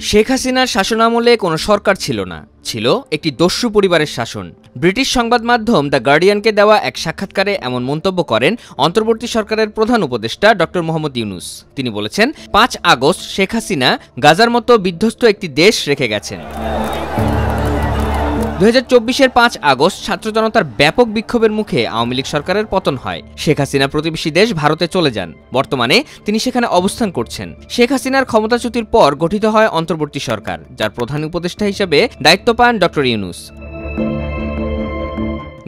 শেখ হাসিনার শাসনামলে কোনো সরকার ছিল না, ছিল একটি দস্যু পরিবারের শাসন। ব্রিটিশ সংবাদ মাধ্যম দ্য গার্ডিয়ানকে দেওয়া এক সাক্ষাৎকারে এমন মন্তব্য করেন অন্তর্বর্তী সরকারের প্রধান উপদেষ্টা ডক্টর মোহাম্মদ ইউনূস। তিনি বলেছেন, ৫ আগস্ট শেখ হাসিনা গাজার মতো বিধ্বস্ত একটি দেশ রেখে গেছেন। ২০২৪-এর ৫ আগস্ট ছাত্র জনতার ব্যাপক বিক্ষোভের মুখে আওয়ামী লীগ সরকারের পতন হয়। শেখ হাসিনা প্রতিবেশী দেশ ভারতে চলে যান। বর্তমানে তিনি সেখানে অবস্থান করছেন। শেখ হাসিনার ক্ষমতাচ্যুতির পর গঠিত হয় অন্তর্বর্তী সরকার, যার প্রধান উপদেষ্টা হিসেবে দায়িত্ব পান ডক্টর ইউনূস।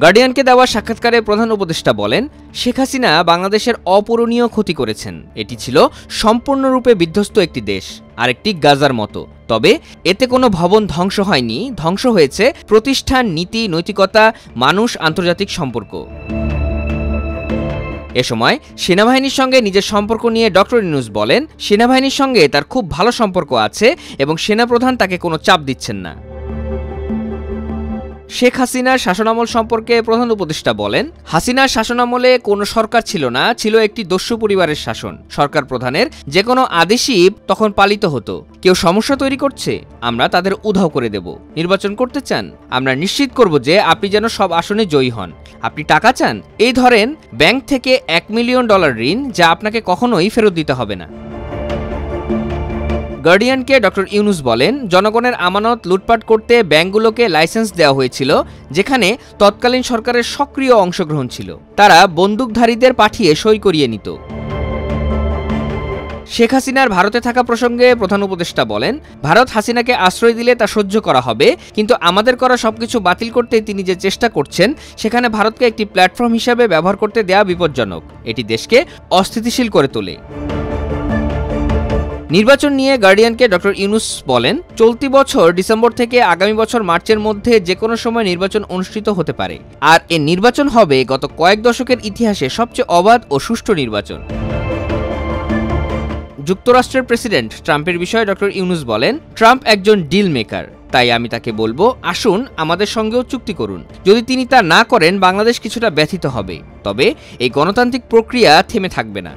গার্ডিয়ানকে দেওয়া সাক্ষাৎকারে প্রধান উপদেষ্টা বলেন, শেখ হাসিনা বাংলাদেশের অপূরণীয় ক্ষতি করেছেন। এটি ছিল সম্পূর্ণরূপে বিধ্বস্ত একটি দেশ, আরেকটি গাজার মতো। তবে এতে কোনো ভবন ধ্বংস হয়নি, ধ্বংস হয়েছে প্রতিষ্ঠান, নীতি, নৈতিকতা, মানুষ, আন্তর্জাতিক সম্পর্ক। এ সময় সেনাবাহিনীর সঙ্গে নিজের সম্পর্ক নিয়ে ডক্টর ইউনূস বলেন, সেনাবাহিনীর সঙ্গে তার খুব ভালো সম্পর্ক আছে এবং সেনাপ্রধান তাকে কোনো চাপ দিচ্ছেন না। শেখ হাসিনার শাসনামল সম্পর্কে প্রধান উপদেষ্টা বলেন, হাসিনার শাসনামলে কোনো সরকার ছিল না, ছিল একটি দস্যু পরিবারের শাসন। সরকার প্রধানের যে কোনো আদেশই তখন পালিত হতো। কেউ সমস্যা তৈরি করছে, আমরা তাদের উধাও করে দেব। নির্বাচন করতে চান, আমরা নিশ্চিত করব যে আপনি যেন সব আসনে জয়ী হন। আপনি টাকা চান, এই ধরেন ব্যাংক থেকে $1 মিলিয়ন ঋণ, যা আপনাকে কখনোই ফেরত দিতে হবে না। গার্ডিয়ানকে ডক্টর ইউনূস বলেন, জনগণের আমানত লুটপাট করতে ব্যাংকগুলোকে লাইসেন্স দেওয়া হয়েছিল, যেখানে তৎকালীন সরকারের সক্রিয় অংশগ্রহণ ছিল। তারা বন্দুকধারীদের পাঠিয়ে সই করিয়ে নিত। শেখ হাসিনার ভারতে থাকা প্রসঙ্গে প্রধান উপদেষ্টা বলেন, ভারত হাসিনাকে আশ্রয় দিলে তা সহ্য করা হবে, কিন্তু আমাদের করা সবকিছু বাতিল করতে তিনি যে চেষ্টা করছেন, সেখানে ভারতকে একটি প্ল্যাটফর্ম হিসেবে ব্যবহার করতে দেওয়া বিপজ্জনক। এটি দেশকে অস্থিতিশীল করে তোলে। নির্বাচন নিয়ে গার্ডিয়ানকে ডক্টর ইউনূস বলেন, চলতি বছর ডিসেম্বর থেকে আগামী বছর মার্চের মধ্যে যে কোনো সময় নির্বাচন অনুষ্ঠিত হতে পারে। আর এ নির্বাচন হবে গত কয়েক দশকের ইতিহাসে সবচেয়ে অবাধ ও সুষ্ঠু নির্বাচন। যুক্তরাষ্ট্রের প্রেসিডেন্ট ট্রাম্পের বিষয়ে ডক্টর ইউনূস বলেন, ট্রাম্প একজন ডিল মেকার, তাই আমি তাকে বলবো, আসুন আমাদের সঙ্গেও চুক্তি করুন। যদি তিনি তা না করেন, বাংলাদেশ কিছুটা ব্যথিত হবে, তবে এই গণতান্ত্রিক প্রক্রিয়া থেমে থাকবে না।